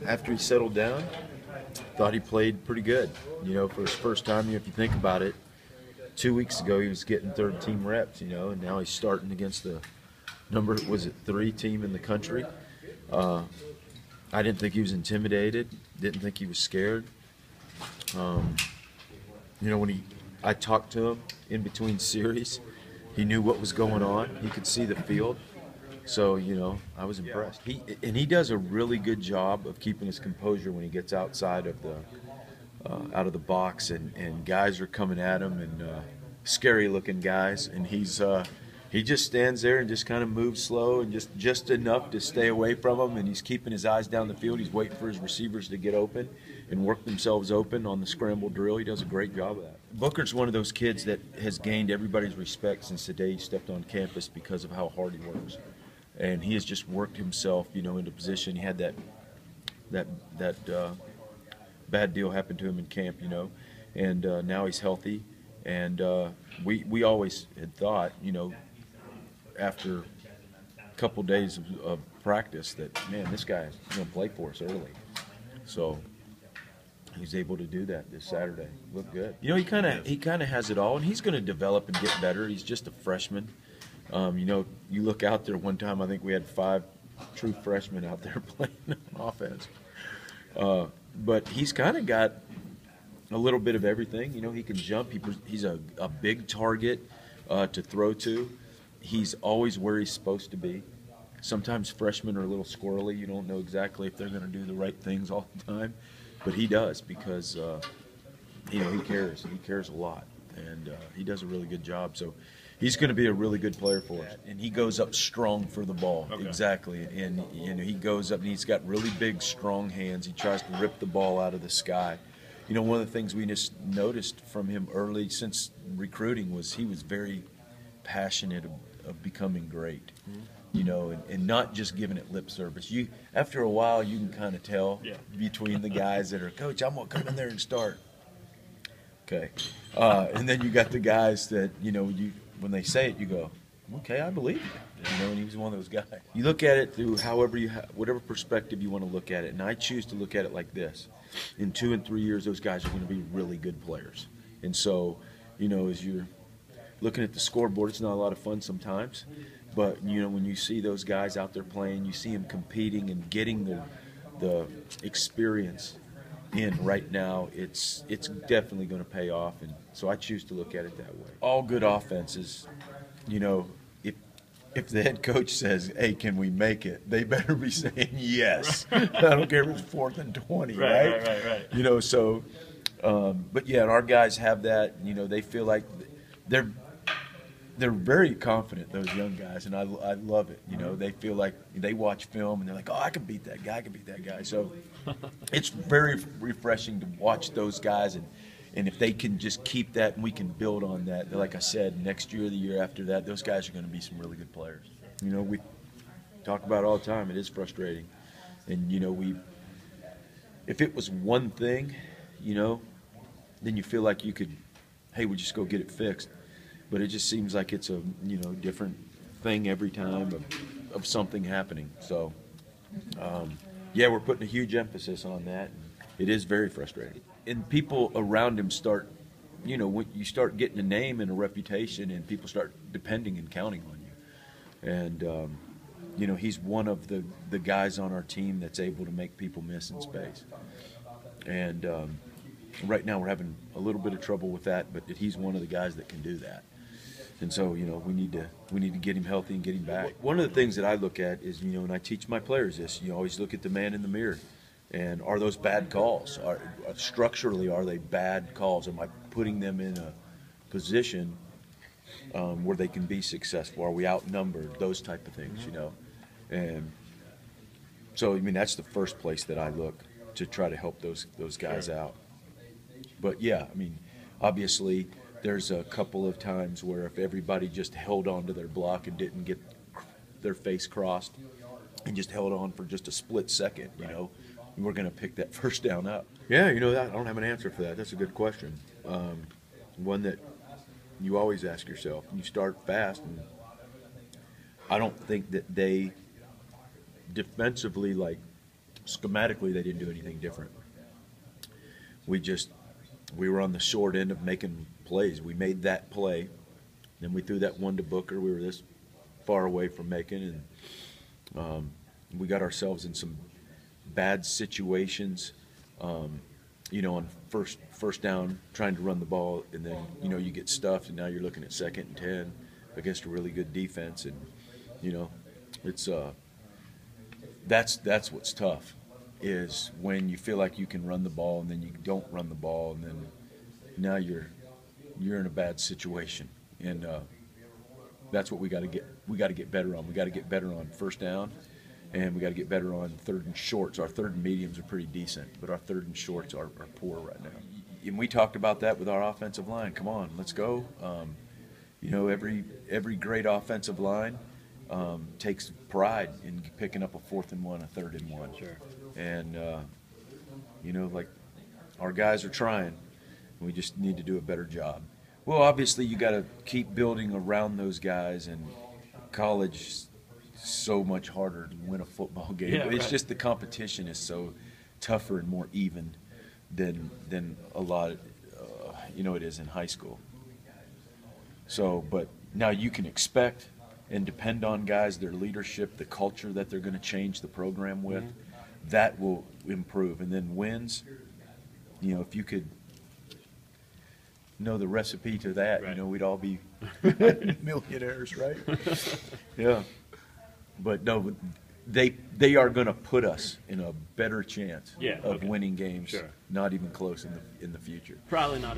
after he settled down, thought he played pretty good. You know, for his first time, if you think about it, 2 weeks ago he was getting third-team reps, you know, and now he's starting against the number, was it 3 team in the country. I didn't think he was intimidated, didn't think he was scared. You know, when I talked to him in between series, he knew what was going on. He could see the field. So, you know, I was impressed. He does a really good job of keeping his composure when he gets outside of the box, and guys are coming at him, and scary looking guys, and he just stands there and just kind of moves slow and just enough to stay away from them, and he's keeping his eyes down the field. He's waiting for his receivers to get open and work themselves open on the scramble drill. He does a great job of that. Booker's one of those kids that has gained everybody's respect since the day he stepped on campus because of how hard he works. And he has just worked himself, you know, into position. He had that bad deal happen to him in camp, you know, and now he's healthy. And we always had thought, you know, after a couple days of practice that, man, this guy is going to play for us early. So he's able to do that this Saturday. Look good. You know, he kind of has it all, and he's going to develop and get better. He's just a freshman. You know, you look out there one time, I think we had 5 true freshmen out there playing offense. But he's kind of got a little bit of everything. You know, he can jump. He's a big target to throw to. He's always where he's supposed to be. Sometimes freshmen are a little squirrely. You don't know exactly if they're going to do the right things all the time. But he does because, you know, he cares. He cares a lot. And he does a really good job. So he's going to be a really good player for us. And he goes up strong for the ball. Okay. Exactly. And, you know, he goes up and he's got really big, strong hands. He tries to rip the ball out of the sky. You know, one of the things we just noticed from him early since recruiting was he was very passionate of becoming great. Mm-hmm. You know, and not just giving it lip service. After a while, you can kind of tell between the guys that are, Coach, I'm going to come in there and start. Okay. And then you got the guys that, you know, when they say it, you go, okay, I believe you. You know, and he was one of those guys. You look at it through whatever perspective you want to look at it. And I choose to look at it like this. In 2 and 3 years, those guys are going to be really good players. And so, you know, as you're looking at the scoreboard, it's not a lot of fun sometimes. But, you know, when you see those guys out there playing, you see them competing and getting the experience in right now, it's definitely going to pay off. And so I choose to look at it that way. All good offenses, you know, if the head coach says, hey, can we make it, they better be saying yes. I don't care if it's 4th and 20, right? You know, so, but, yeah, and our guys have that. You know, they feel like they're very confident, those young guys, and I love it. You know, they feel like they watch film and they're like, oh, I can beat that guy. So it's very refreshing to watch those guys, and if they can just keep that and we can build on that, like I said, next year or the year after that, those guys are going to be some really good players. You know, we talk about it all the time. It is frustrating. And, you know, if it was one thing, you know, then you feel like you could, hey, we just go get it fixed. But it just seems like it's a, you know, different thing every time of something happening. So, yeah, we're putting a huge emphasis on that. It is very frustrating. And people around him start, you know, when you start getting a name and a reputation and people start depending and counting on you. And, you know, he's one of the guys on our team that's able to make people miss in space. And right now we're having a little bit of trouble with that, but he's one of the guys that can do that. And so, you know, we need to get him healthy and get him back. One of the things that I look at is, you know, and I teach my players this, you always look at the man in the mirror. And are those bad calls? Structurally, are they bad calls? Am I putting them in a position where they can be successful? Are we outnumbered? Those type of things, you know. And so, I mean, that's the first place that I look to try to help those guys out. But, yeah, I mean, obviously – there's a couple of times where if everybody just held on to their block and didn't get their face crossed and just held on for just a split second, you know, we're going to pick that first down up. Yeah, you know, I don't have an answer for that. That's a good question. One that you always ask yourself. You start fast, and I don't think that they defensively, like, schematically, they didn't do anything different. We were on the short end of making plays. We made that play, then we threw that one to Booker. We were this far away from making, and we got ourselves in some bad situations. On first down, trying to run the ball, and then you get stuffed, and now you're looking at 2nd and 10 against a really good defense, and it's that's what's tough, is when you feel like you can run the ball and then you don't run the ball, and then now you're in a bad situation, and that's what we got to get better on. We got to get better on first down. And we got to get better on 3rd and shorts. Our 3rd and mediums are pretty decent, but our 3rd and shorts are poor right now. And we talked about that with our offensive line. Come on, let's go. Every great offensive line takes pride in picking up a 4th and 1, a 3rd and 1. Sure. And like our guys are trying. We just need to do a better job. Well, obviously you got to keep building around those guys, and college so much harder to win a football game. Yeah, It's right. just the competition is so tougher and more even than a lot it is in high school. So, but now you can expect and depend on guys, their leadership, the culture that they're going to change the program with. Mm-hmm. That will improve. And then wins, if you could know the recipe to that, Right. we'd all be millionaires, right? Yeah. But no, they are going to put us in a better chance of winning games. Sure. Not even close in the future. Probably not.